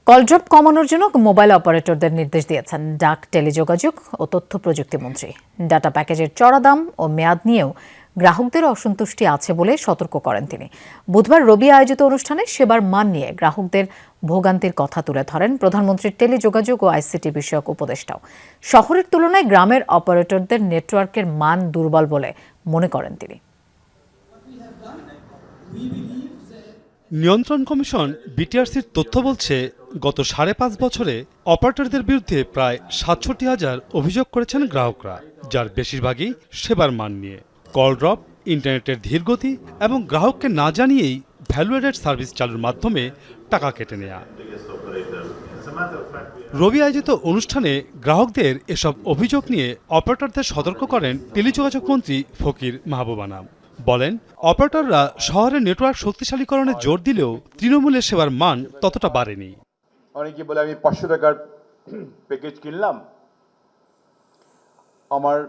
Call drop কমানোর জন্য mobile অপারেটরদের নির্দেশ দিয়েছেন ডাক, টেলিযোগাযোগ ও তথ্য প্রযুক্তিমন্ত্রী। ডাটা প্যাকেজের চড়া দাম ও মেয়াদ নিয়েও গ্রাহকদের অসন্তুষ্টি আছে বলে সতর্ক করেন তিনি। বুধবার রবি আয়োজিত অনুষ্ঠানে সেবার মান নিয়ে গ্রাহকদের ভোগান্তির কথা তুলে ধরেন প্রধানমন্ত্রীর টেলিযোগাযোগ ও আইসিটি বিষয়ক উপদেষ্টাও। শহরের তুলনায় গ্রামের অপারেটরদের নেটওয়ার্কের মান দুর্বল বলে মনে করেন তিনি। নিয়ন্ত্রণ কমিশন বিটিআরসির তথ্য বলছে, গত 5.5 বছরে অপারেটরদের বিরুদ্ধে প্রায় 67,000 অভিযোগ করেছেন গ্রাহকরা, যার বেশিরভাগই সেবার মান নিয়ে। কল ড্রপ, ইন্টারনেটের ধীরগতি এবং গ্রাহককে না জানিয়েই ভ্যালু অ্যাডেড সার্ভিস চালুর মাধ্যমে টাকা কেটে নেয়া। রবি আয়োজিত অনুষ্ঠানে গ্রাহকদের এসব অভিযোগ নিয়ে অপারেটরদের সতর্ক করেন টেলিযোগাযোগ মন্ত্রী ফকির মাহবুব আনাম। বলেন, অপারেটররা শহরের নেটওয়ার্ক শক্তিশালীকরণে জোর দিলেও তৃণমূলের সেবার মান ততটা বাড়েনি। অনেকে বলে আমি 500 টাকার প্যাকেজ কিনলাম, আমার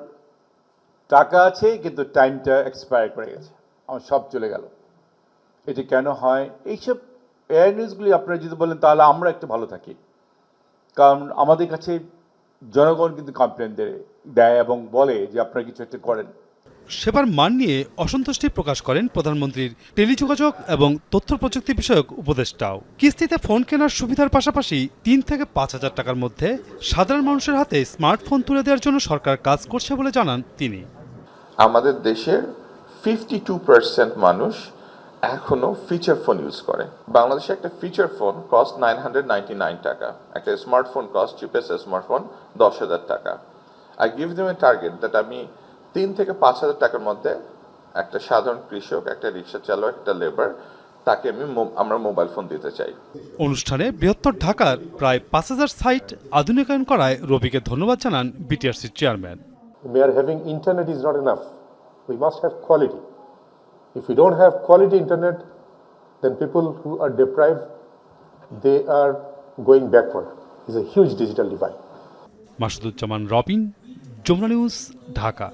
টাকা আছে কিন্তু টাইমটা এক্সপায়ার করে গেছে, আমার সব চলে গেল। এটা কেন হয়? এইসব অ্যাওয়ারনেসগুলি আপনারা যদি বলেন তাহলে আমরা একটু ভালো থাকি, কারণ আমাদের কাছে জনগণ কিন্তু কমপ্লেন দেয় এবং বলে যে আপনারা কিছু একটা করেন। সেবার মান নিয়ে অসন্তুষ্টি প্রকাশ করেন প্রধানমন্ত্রীর টেলিযোগাযোগ এবং তথ্য প্রযুক্তি বিষয়ক উপদেষ্টাও। কিস্তিতে ফোন কেনার সুবিধার পাশাপাশি 3 থেকে 5,000 টাকার মধ্যে সাধারণ মানুষের হাতে স্মার্টফোন তুলে দেওয়ার জন্য সরকার কাজ করছে বলে জানান তিনি। আমাদের দেশের 52% মানুষ এখনো ফিচার ফোন ইউজ করে। বাংলাদেশে একটা ফিচার ফোন কস্ট 999 টাকা, একটা স্মার্টফোন কস্ট, চিপেস্ট স্মার্টফোন 10,000 টাকা। I give them a target that আমি 3 থেকে 5,000 টাকার মধ্যে একটা সাধারণ কৃষক, একটা রিক্সা চালক, একটা লেবার, তাকে আমরা মোবাইল ফোন দিতে চাই। অনুষ্ঠানে বৃহত্তর ঢাকার প্রায় 5,000 সাইট আধুনিকায়ন করায় রবিকে ধন্যবাদ জানান বিটিআরসির chairman. Mere having internet is not enough. We must have quality. If we don't have quality internet, then people who are deprived, they are going backward. It's a huge digital divide. Masuduzzaman Robin, Jamuna news, Dhaka.